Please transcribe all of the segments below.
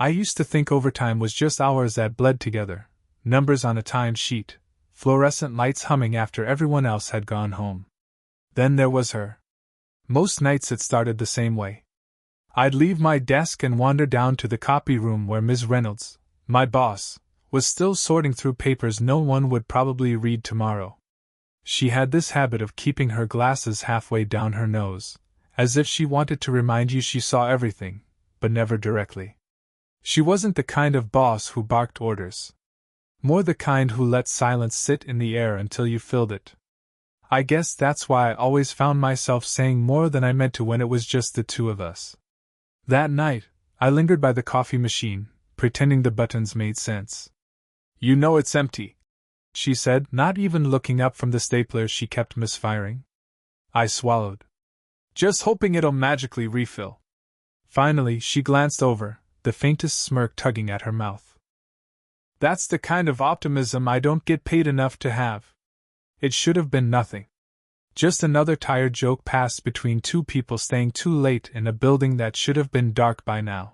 I used to think overtime was just hours that bled together, numbers on a time sheet, fluorescent lights humming after everyone else had gone home. Then there was her. Most nights it started the same way. I'd leave my desk and wander down to the copy room where Ms. Reynolds, my boss, was still sorting through papers no one would probably read tomorrow. She had this habit of keeping her glasses halfway down her nose, as if she wanted to remind you she saw everything, but never directly. She wasn't the kind of boss who barked orders. More the kind who let silence sit in the air until you filled it. I guess that's why I always found myself saying more than I meant to when it was just the two of us. That night, I lingered by the coffee machine, pretending the buttons made sense. "You know it's empty," she said, not even looking up from the stapler she kept misfiring. I swallowed, just hoping it'll magically refill. Finally, she glanced over, the faintest smirk tugging at her mouth. "That's the kind of optimism I don't get paid enough to have." It should have been nothing. Just another tired joke passed between two people staying too late in a building that should have been dark by now.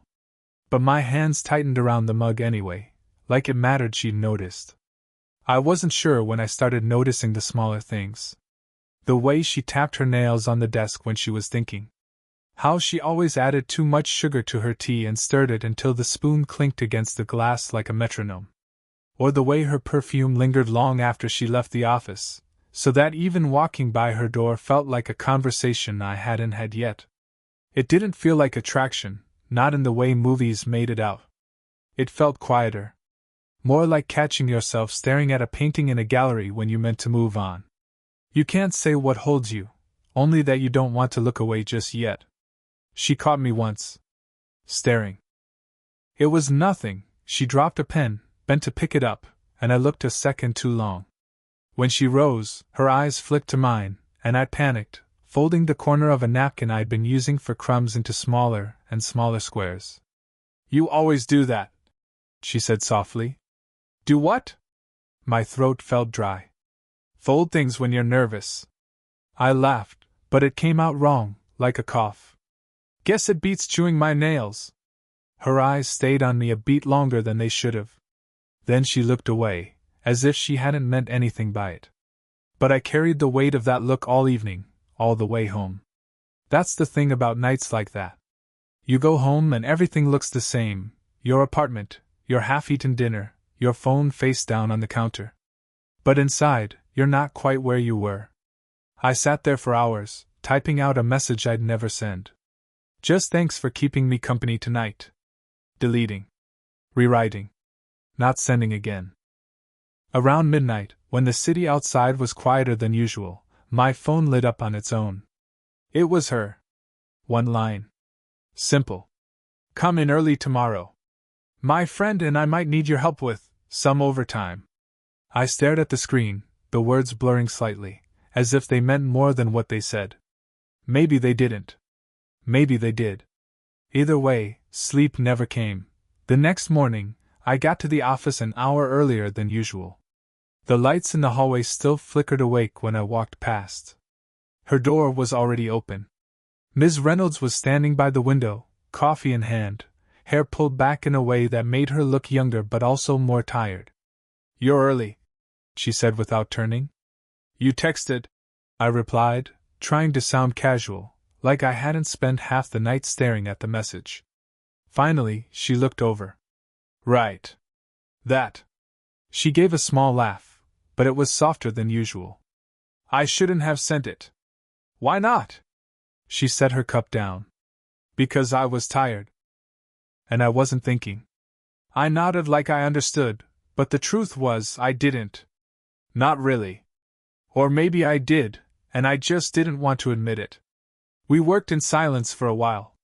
But my hands tightened around the mug anyway, like it mattered she'd noticed. I wasn't sure when I started noticing the smaller things. The way she tapped her nails on the desk when she was thinking. How she always added too much sugar to her tea and stirred it until the spoon clinked against the glass like a metronome. Or the way her perfume lingered long after she left the office, so that even walking by her door felt like a conversation I hadn't had yet. It didn't feel like attraction, not in the way movies made it out. It felt quieter. More like catching yourself staring at a painting in a gallery when you meant to move on. You can't say what holds you, only that you don't want to look away just yet. She caught me once. Staring. It was nothing. She dropped a pen, bent to pick it up, and I looked a second too long. When she rose, her eyes flicked to mine, and I panicked, folding the corner of a napkin I'd been using for crumbs into smaller and smaller squares. "You always do that," she said softly. "Do what?" My throat felt dry. "Fold things when you're nervous." I laughed, but it came out wrong, like a cough. "Guess it beats chewing my nails." Her eyes stayed on me a beat longer than they should have. Then she looked away, as if she hadn't meant anything by it. But I carried the weight of that look all evening, all the way home. That's the thing about nights like that. You go home and everything looks the same: your apartment, your half-eaten dinner, your phone face down on the counter. But inside, you're not quite where you were. I sat there for hours, typing out a message I'd never send. Just thanks for keeping me company tonight. Deleting. Rewriting. Not sending again. Around midnight, when the city outside was quieter than usual, my phone lit up on its own. It was her. One line. Simple. "Come in early tomorrow. My friend and I might need your help with some overtime." I stared at the screen, the words blurring slightly, as if they meant more than what they said. Maybe they didn't. Maybe they did. Either way, sleep never came. The next morning, I got to the office an hour earlier than usual. The lights in the hallway still flickered awake when I walked past. Her door was already open. Ms. Reynolds was standing by the window, coffee in hand, hair pulled back in a way that made her look younger but also more tired. "You're early," she said without turning. "You texted," I replied, trying to sound casual, like I hadn't spent half the night staring at the message. Finally, she looked over. "Right. That." She gave a small laugh, but it was softer than usual. "I shouldn't have sent it." "Why not?" She set her cup down. "Because I was tired. And I wasn't thinking." I nodded like I understood, but the truth was I didn't. Not really. Or maybe I did, and I just didn't want to admit it. We worked in silence for a while.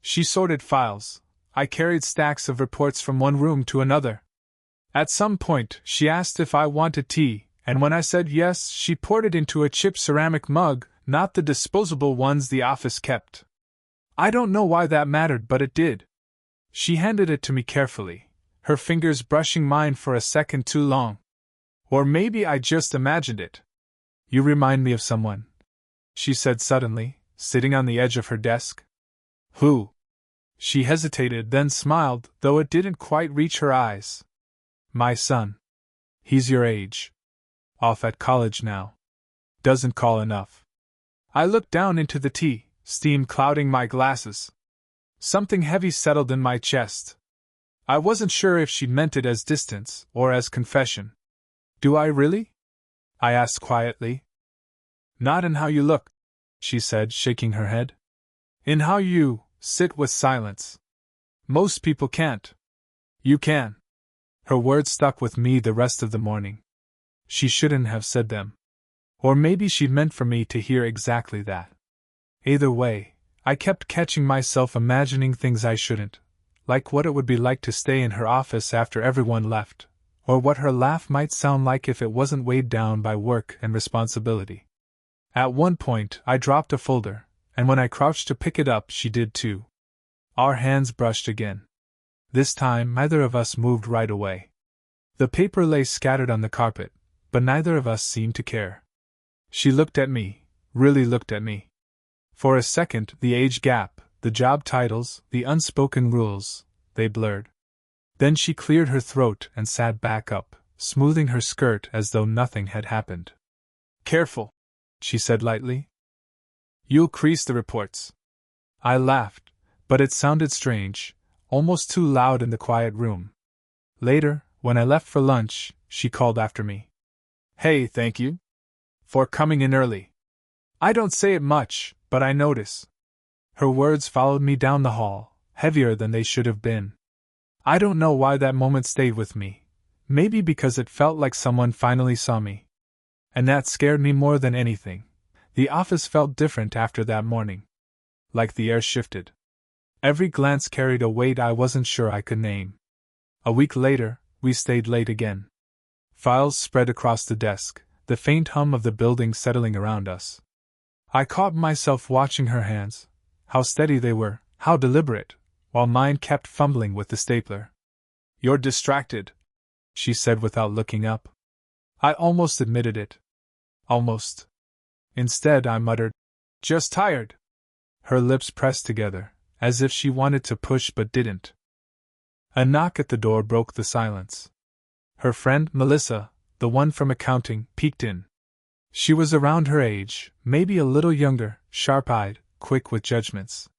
She sorted files. I carried stacks of reports from one room to another. At some point, she asked if I wanted tea, and when I said yes, she poured it into a chipped ceramic mug, not the disposable ones the office kept. I don't know why that mattered, but it did. She handed it to me carefully, her fingers brushing mine for a second too long. Or maybe I just imagined it. "You remind me of someone," she said suddenly, sitting on the edge of her desk. "Who?" She hesitated, then smiled, though it didn't quite reach her eyes. My son. He's your age. Off at college now. Doesn't call enough. I looked down into the tea, steam clouding my glasses. Something heavy settled in my chest. I wasn't sure if she'd meant it as distance or as confession. Do I really? I asked quietly. Not in how you look, she said, shaking her head. In how you sit with silence. Most people can't. You can. Her words stuck with me the rest of the morning. She shouldn't have said them. Or maybe she'd meant for me to hear exactly that. Either way, I kept catching myself imagining things I shouldn't, like what it would be like to stay in her office after everyone left, or what her laugh might sound like if it wasn't weighed down by work and responsibility. At one point, I dropped a folder, and when I crouched to pick it up, she did too. Our hands brushed again. This time, neither of us moved right away. The paper lay scattered on the carpet, but neither of us seemed to care. She looked at me, really looked at me. For a second, the age gap, the job titles, the unspoken rules, they blurred. Then she cleared her throat and sat back up, smoothing her skirt as though nothing had happened. Careful, she said lightly. You'll crease the reports. I laughed, but it sounded strange, almost too loud in the quiet room. Later, when I left for lunch, she called after me. Hey, thank you for coming in early. I don't say it much, but I notice. Her words followed me down the hall, heavier than they should have been. I don't know why that moment stayed with me. Maybe because it felt like someone finally saw me. And that scared me more than anything. The office felt different after that morning. Like the air shifted. Every glance carried a weight I wasn't sure I could name. A week later, we stayed late again. Files spread across the desk, the faint hum of the building settling around us. I caught myself watching her hands, how steady they were, how deliberate, while mine kept fumbling with the stapler. You're distracted, she said without looking up. I almost admitted it. Almost. Instead, I muttered, just tired. Her lips pressed together, as if she wanted to push but didn't. A knock at the door broke the silence. Her friend, Melissa, the one from accounting, peeked in. She was around her age, maybe a little younger, sharp-eyed, quick with judgments.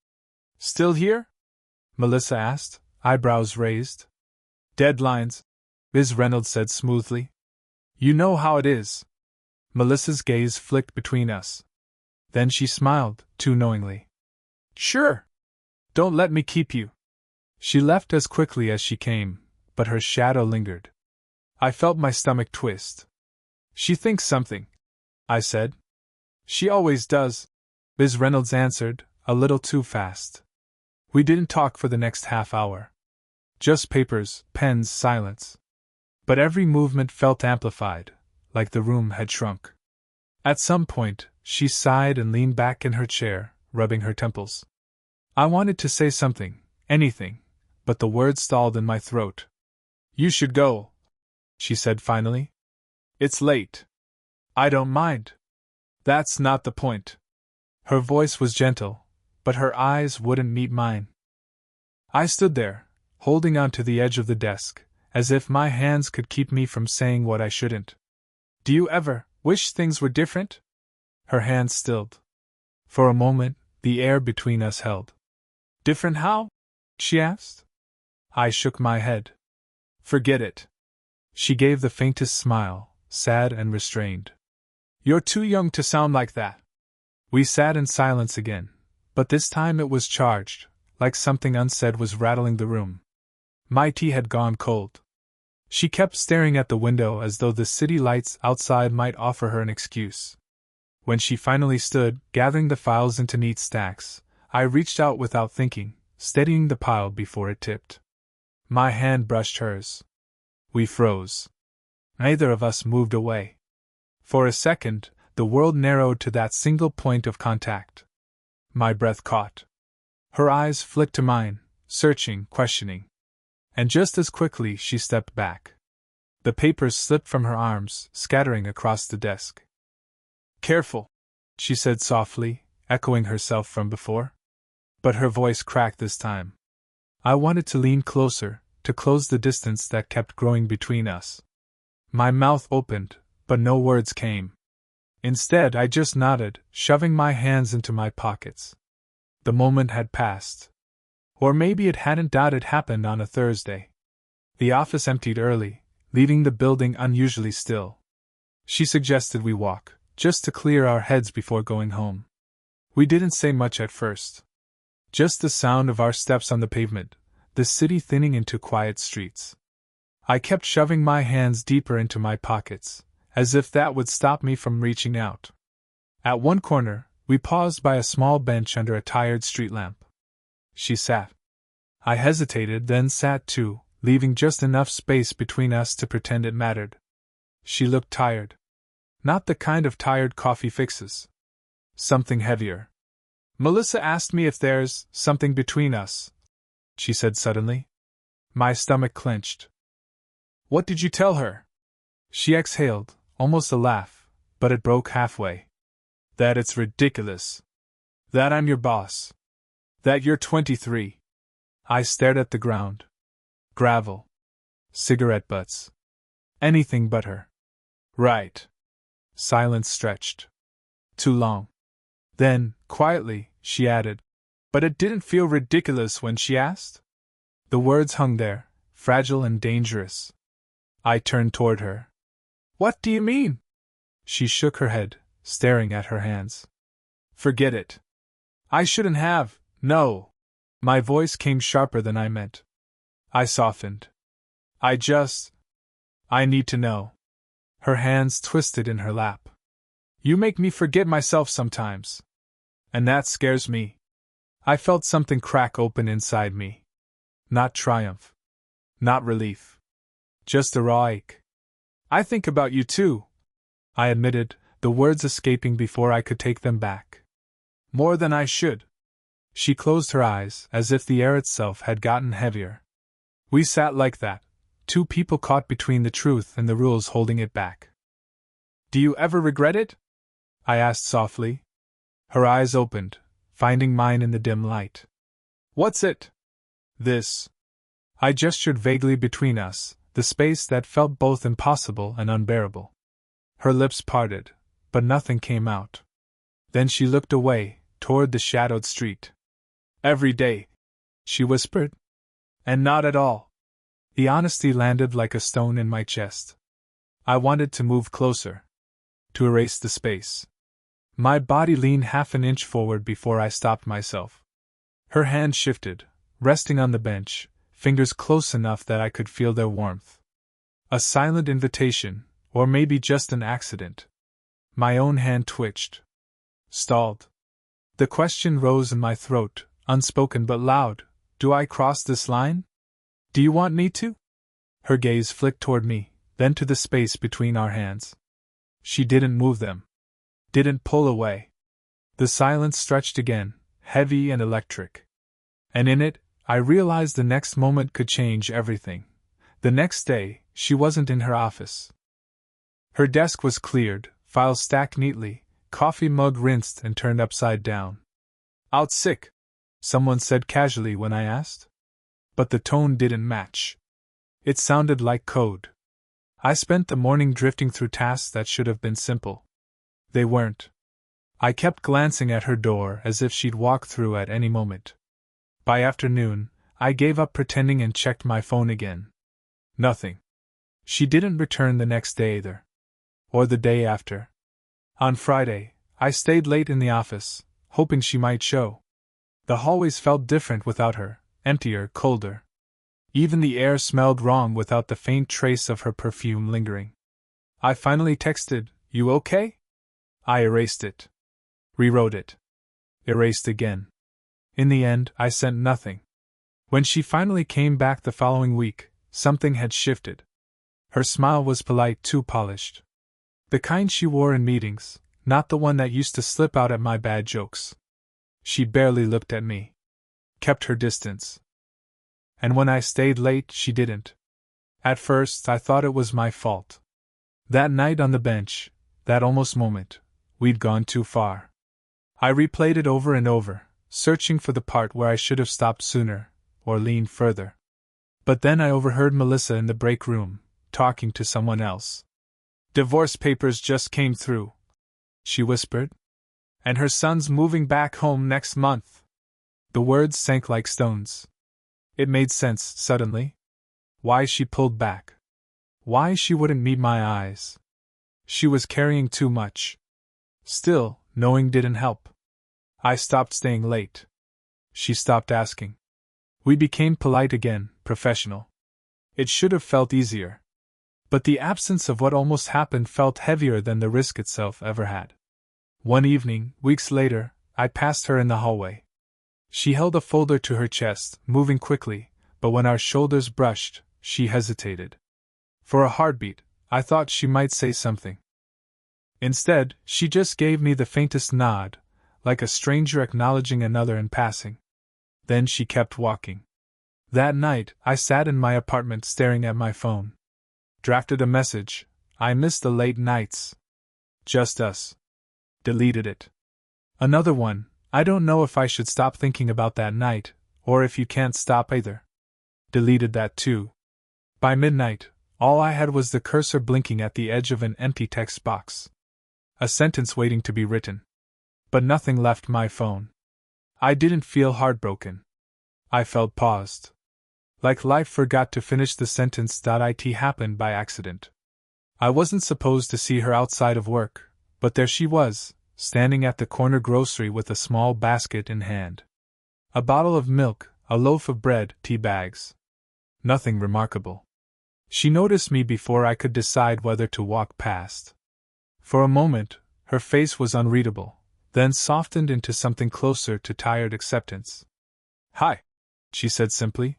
Still here? Melissa asked, eyebrows raised. Deadlines, Ms. Reynolds said smoothly. You know how it is. Melissa's gaze flicked between us. Then she smiled, too knowingly. Sure. Don't let me keep you. She left as quickly as she came, but her shadow lingered. I felt my stomach twist. She thinks something, I said. She always does, Ms. Reynolds answered, a little too fast. We didn't talk for the next half hour. Just papers, pens, silence. But every movement felt amplified, like the room had shrunk. At some point, she sighed and leaned back in her chair, rubbing her temples. I wanted to say something, anything, but the words stalled in my throat. You should go, she said finally. It's late. I don't mind. That's not the point. Her voice was gentle, but her eyes wouldn't meet mine. I stood there, holding onto the edge of the desk, as if my hands could keep me from saying what I shouldn't. Do you ever wish things were different? Her hands stilled. For a moment, the air between us held. Different how? She asked. I shook my head. Forget it. She gave the faintest smile, sad and restrained. You're too young to sound like that. We sat in silence again, but this time it was charged, like something unsaid was rattling the room. My tea had gone cold. She kept staring at the window as though the city lights outside might offer her an excuse. When she finally stood, gathering the files into neat stacks, I reached out without thinking, steadying the pile before it tipped. My hand brushed hers. We froze. Neither of us moved away. For a second, the world narrowed to that single point of contact. My breath caught. Her eyes flicked to mine, searching, questioning. And just as quickly she stepped back. The papers slipped from her arms, scattering across the desk. Careful, she said softly, echoing herself from before. But her voice cracked this time. I wanted to lean closer, to close the distance that kept growing between us. My mouth opened, but no words came. Instead, I just nodded, shoving my hands into my pockets. The moment had passed. Or maybe it hadn't. It happened on a Thursday. The office emptied early, leaving the building unusually still. She suggested we walk, just to clear our heads before going home. We didn't say much at first. Just the sound of our steps on the pavement, the city thinning into quiet streets. I kept shoving my hands deeper into my pockets, as if that would stop me from reaching out. At one corner, we paused by a small bench under a tired street lamp. She sat. I hesitated, then sat too, leaving just enough space between us to pretend it mattered. She looked tired. Not the kind of tired coffee fixes. Something heavier. "Melissa asked me if there's something between us," she said suddenly. My stomach clenched. "What did you tell her?" She exhaled, almost a laugh, but it broke halfway. "That it's ridiculous. That I'm your boss. That you're 23. I stared at the ground. Gravel. Cigarette butts. Anything but her. "Right." Silence stretched. Too long. Then, quietly, she added, "But it didn't feel ridiculous when she asked?" The words hung there, fragile and dangerous. I turned toward her. "What do you mean?" She shook her head, staring at her hands. "Forget it. I shouldn't have, no." My voice came sharper than I meant. I softened. I need to know." Her hands twisted in her lap. "You make me forget myself sometimes. And that scares me." I felt something crack open inside me. Not triumph. Not relief. Just a raw ache. "I think about you too," I admitted, the words escaping before I could take them back. "More than I should." She closed her eyes, as if the air itself had gotten heavier. We sat like that, two people caught between the truth and the rules holding it back. "Do you ever regret it?" I asked softly. Her eyes opened, finding mine in the dim light. "What's it?" "This." I gestured vaguely between us, the space that felt both impossible and unbearable. Her lips parted, but nothing came out. Then she looked away, toward the shadowed street. "Every day," she whispered. "And not at all." The honesty landed like a stone in my chest. I wanted to move closer. To erase the space. My body leaned half an inch forward before I stopped myself. Her hand shifted, resting on the bench, fingers close enough that I could feel their warmth. A silent invitation, or maybe just an accident. My own hand twitched. Stalled. The question rose in my throat, unspoken but loud. "Do I cross this line? Do you want me to?" Her gaze flicked toward me, then to the space between our hands. She didn't move them. Didn't pull away. The silence stretched again, heavy and electric. And in it, I realized the next moment could change everything. The next day, she wasn't in her office. Her desk was cleared, files stacked neatly, coffee mug rinsed and turned upside down. "Out sick," someone said casually when I asked. But the tone didn't match. It sounded like code. I spent the morning drifting through tasks that should have been simple. They weren't. I kept glancing at her door as if she'd walk through at any moment. By afternoon, I gave up pretending and checked my phone again. Nothing. She didn't return the next day either. Or the day after. On Friday, I stayed late in the office, hoping she might show. The hallways felt different without her, emptier, colder. Even the air smelled wrong without the faint trace of her perfume lingering. I finally texted, "You okay?" I erased it. Rewrote it. Erased again. In the end, I sent nothing. When she finally came back the following week, something had shifted. Her smile was polite, too polished. The kind she wore in meetings, not the one that used to slip out at my bad jokes. She barely looked at me. Kept her distance. And when I stayed late, she didn't. At first, I thought it was my fault. That night on the bench, that almost moment, we'd gone too far. I replayed it over and over, searching for the part where I should have stopped sooner, or lean further. But then I overheard Melissa in the break room, talking to someone else. "Divorce papers just came through," she whispered. "And her son's moving back home next month." The words sank like stones. It made sense, suddenly. Why she pulled back. Why she wouldn't meet my eyes. She was carrying too much. Still, knowing didn't help. I stopped staying late. She stopped asking. We became polite again, professional. It should have felt easier. But the absence of what almost happened felt heavier than the risk itself ever had. One evening, weeks later, I passed her in the hallway. She held a folder to her chest, moving quickly, but when our shoulders brushed, she hesitated. For a heartbeat, I thought she might say something. Instead, she just gave me the faintest nod, like a stranger acknowledging another in passing. Then she kept walking. That night, I sat in my apartment staring at my phone. Drafted a message. I miss the late nights. Just us. Deleted it. Another one. I don't know if I should stop thinking about that night, or if you can't stop either. Deleted that too. By midnight, all I had was the cursor blinking at the edge of an empty text box. A sentence waiting to be written. But nothing left my phone. I didn't feel heartbroken. I felt paused. Like life forgot to finish the sentence. It happened by accident. I wasn't supposed to see her outside of work, but there she was, standing at the corner grocery with a small basket in hand. A bottle of milk, a loaf of bread, tea bags. Nothing remarkable. She noticed me before I could decide whether to walk past. For a moment, her face was unreadable, then softened into something closer to tired acceptance. "Hi," she said simply.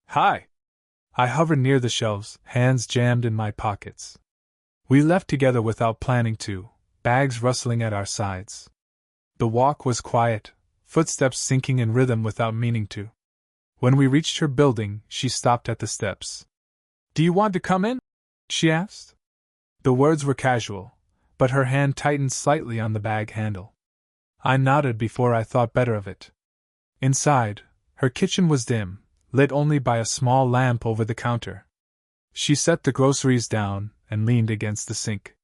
"Hi." I hovered near the shelves, hands jammed in my pockets. We left together without planning to, bags rustling at our sides. The walk was quiet, footsteps sinking in rhythm without meaning to. When we reached her building, she stopped at the steps. "Do you want to come in?" she asked. The words were casual, but her hand tightened slightly on the bag handle. I nodded before I thought better of it. Inside, her kitchen was dim, lit only by a small lamp over the counter. She set the groceries down and leaned against the sink.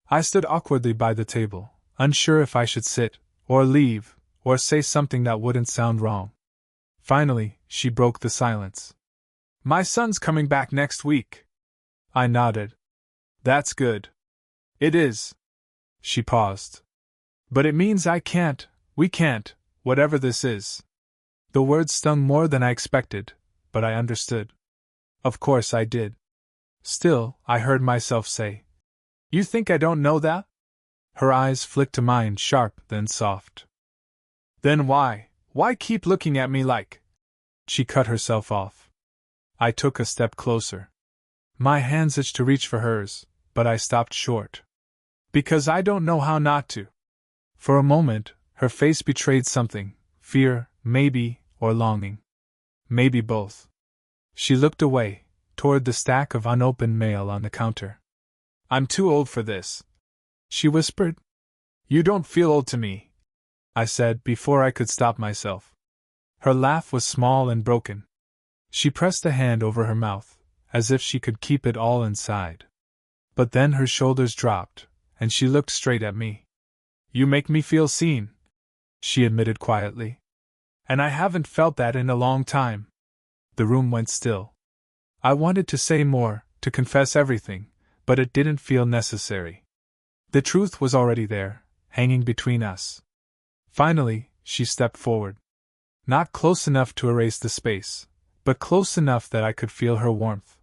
I stood awkwardly by the table, unsure if I should sit, or leave, or say something that wouldn't sound wrong. Finally, she broke the silence. "My son's coming back next week." I nodded. "That's good." "It is." She paused. "But it means we can't, whatever this is." The words stung more than I expected, but I understood. Of course I did. Still, I heard myself say, "You think I don't know that?" Her eyes flicked to mine, sharp, then soft. "Then why keep looking at me like—" She cut herself off. I took a step closer. My hands itched to reach for hers, but I stopped short. "Because I don't know how not to." For a moment, her face betrayed something, fear, maybe, or longing. Maybe both. She looked away, toward the stack of unopened mail on the counter. "I'm too old for this," she whispered. "You don't feel old to me," I said before I could stop myself. Her laugh was small and broken. She pressed a hand over her mouth, as if she could keep it all inside. But then her shoulders dropped, and she looked straight at me. "You make me feel seen," she admitted quietly. "And I haven't felt that in a long time." The room went still. I wanted to say more, to confess everything, but it didn't feel necessary. The truth was already there, hanging between us. Finally, she stepped forward. Not close enough to erase the space, but close enough that I could feel her warmth.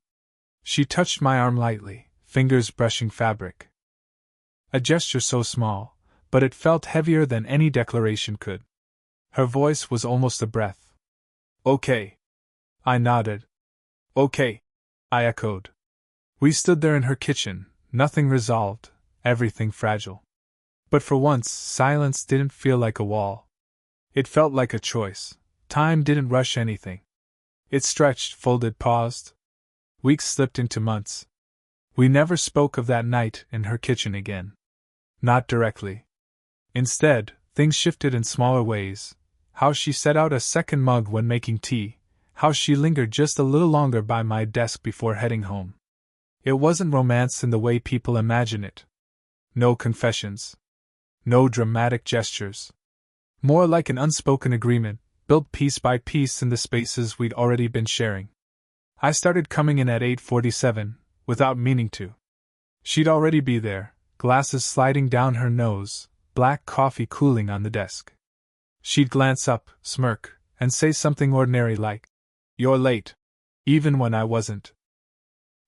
She touched my arm lightly, fingers brushing fabric. A gesture so small, but it felt heavier than any declaration could. Her voice was almost a breath. "Okay." I nodded. "Okay," I echoed. We stood there in her kitchen, nothing resolved, everything fragile. But for once, silence didn't feel like a wall. It felt like a choice. Time didn't rush anything. It stretched, folded, paused. Weeks slipped into months. We never spoke of that night in her kitchen again. Not directly. Instead, things shifted in smaller ways. How she set out a second mug when making tea, How she lingered just a little longer by my desk before heading home. It wasn't romance in the way people imagine it. No confessions. No dramatic gestures. More like an unspoken agreement, built piece by piece in the spaces we'd already been sharing. I started coming in at 8:47, without meaning to. She'd already be there, glasses sliding down her nose, black coffee cooling on the desk. She'd glance up, smirk, and say something ordinary like, "You're late," even when I wasn't.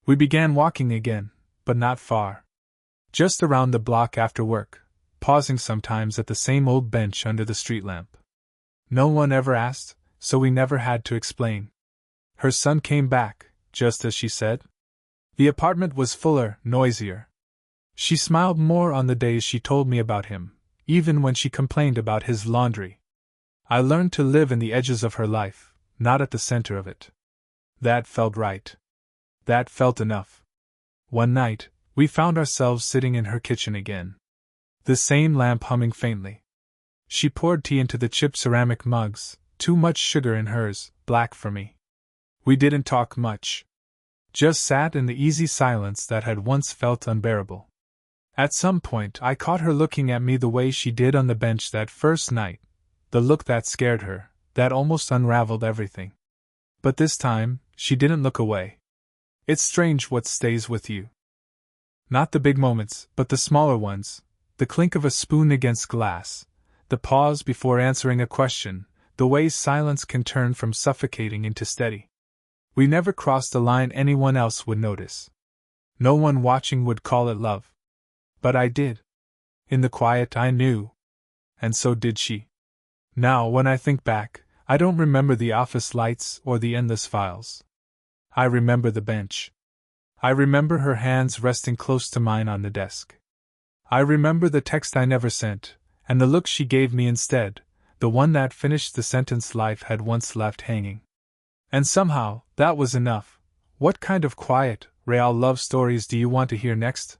We began walking again, but not far. Just around the block after work, pausing sometimes at the same old bench under the street lamp. No one ever asked, so we never had to explain. Her son came back, just as she said. The apartment was fuller, noisier. She smiled more on the days she told me about him, even when she complained about his laundry. I learned to live in the edges of her life, not at the center of it. That felt right. That felt enough. One night, we found ourselves sitting in her kitchen again. The same lamp humming faintly. She poured tea into the chipped ceramic mugs, too much sugar in hers, black for me. We didn't talk much. Just sat in the easy silence that had once felt unbearable. At some point I caught her looking at me the way she did on the bench that first night, the look that scared her, that almost unraveled everything. But this time, she didn't look away. It's strange what stays with you. Not the big moments, but the smaller ones, the clink of a spoon against glass, the pause before answering a question, the way silence can turn from suffocating into steady. We never crossed a line anyone else would notice. No one watching would call it love. But I did. In the quiet I knew. And so did she. Now, when I think back, I don't remember the office lights or the endless files. I remember the bench. I remember her hands resting close to mine on the desk. I remember the text I never sent, and the look she gave me instead, the one that finished the sentence life had once left hanging. And somehow, that was enough. What kind of quiet, real love stories do you want to hear next?